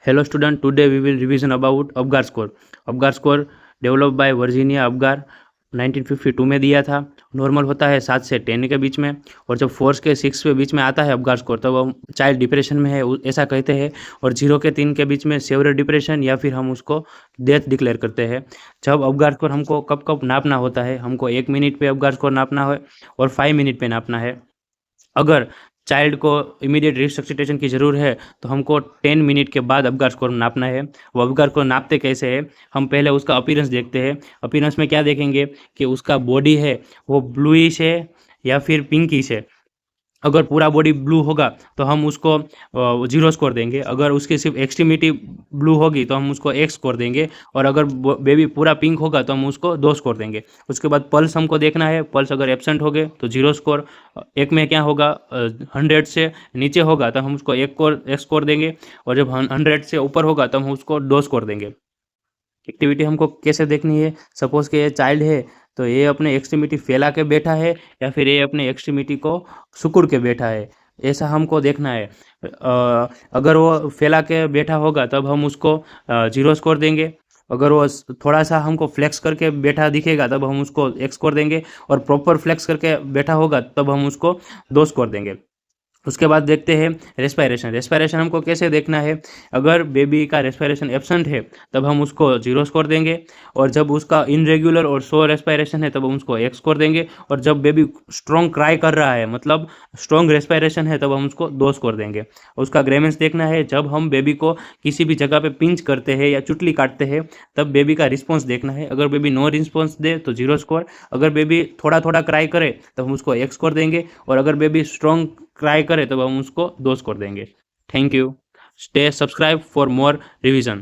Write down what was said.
Hello student, today we will revision about Apgar score. Apgar score develop by Virginia Apgar 1952 में दिया था। Normal होता है 7 से 10 के बीच में, और जब 4 के 6 के बीच में आता है अबगार स्कोर तब हम चाइल्ड डिप्रेशन में है ऐसा कहते हैं, और 0 के 3 के बीच में सेवियर डिप्रेशन या फिर हम उसको डेथ डिक्लेयर करते हैं। जब अबगार स्कोर हमको कब कब नापना होता है, हमको 1 मिनट पे अबगार स्कोर नापना है और 5 मिनट पे नापना है। अगर चाइल्ड को इमीडिएट रिसससिटेशन की ज़रूर है तो हमको 10 मिनट के बाद अबगार स्कोर नापना है। वो अबगार स्कोर नापते कैसे है, हम पहले उसका अपीयरेंस देखते हैं। अपीयरेंस में क्या देखेंगे कि उसका बॉडी है वो ब्लूइश है या फिर पिंकिश है। अगर पूरा बॉडी ब्लू होगा तो हम उसको 0 स्कोर देंगे। अगर उसकी सिर्फ एक्सट्रीमिटी ब्लू होगी तो हम उसको 1 स्कोर देंगे, और अगर बेबी पूरा पिंक होगा तो हम उसको 2 स्कोर देंगे। उसके बाद पल्स हमको देखना है, पल्स अगर एब्सेंट हो गए तो 0 स्कोर। एक में क्या होगा, 100 से नीचे होगा तो हम उसको 1 स्कोर देंगे, और जब 100 से ऊपर होगा तो हम उसको 2 स्कोर देंगे। एक्टिविटी हमको कैसे देखनी है, सपोज कि ये चाइल्ड है तो ये अपने एक्सट्रीमिटी फैला के बैठा है या फिर ये अपने एक्सट्रीमिटी को सिकुड़ के बैठा है, ऐसा हमको देखना है। अगर वो फैला के बैठा होगा तब हम उसको 0 स्कोर देंगे। अगर वो थोड़ा सा हमको फ्लेक्स करके बैठा दिखेगा तब हम उसको 1 स्कोर देंगे, और प्रॉपर फ्लेक्स करके बैठा होगा तब हम उसको 2 स्कोर देंगे। उसके बाद देखते हैं रेस्पायरेशन। रेस्पायरेशन हमको कैसे देखना है, अगर बेबी का रेस्पायरेशन एब्सेंट है तब हम उसको 0 स्कोर देंगे, और जब उसका इनरेगुलर और स्लो रेस्पायरेशन है तब हम उसको 1 स्कोर देंगे, और जब बेबी स्ट्रॉन्ग क्राई कर रहा है मतलब स्ट्रॉन्ग रेस्पायरेशन है तब हम उसको 2 स्कोर देंगे। उसका ग्रेमेंस देखना है, जब हम बेबी को किसी भी जगह पे पिंच करते हैं या चुटली काटते हैं तब बेबी का रिस्पॉन्स देखना है। अगर बेबी नो रिस्पॉन्स दे तो 0 स्कोर। अगर बेबी थोड़ा थोड़ा क्राई करे तो हम उसको 1 स्कोर देंगे, और अगर बेबी स्ट्रॉन्ग क्राई करे तो हम उसको 2 स्कोर देंगे। Thank you. Stay subscribe for more revision.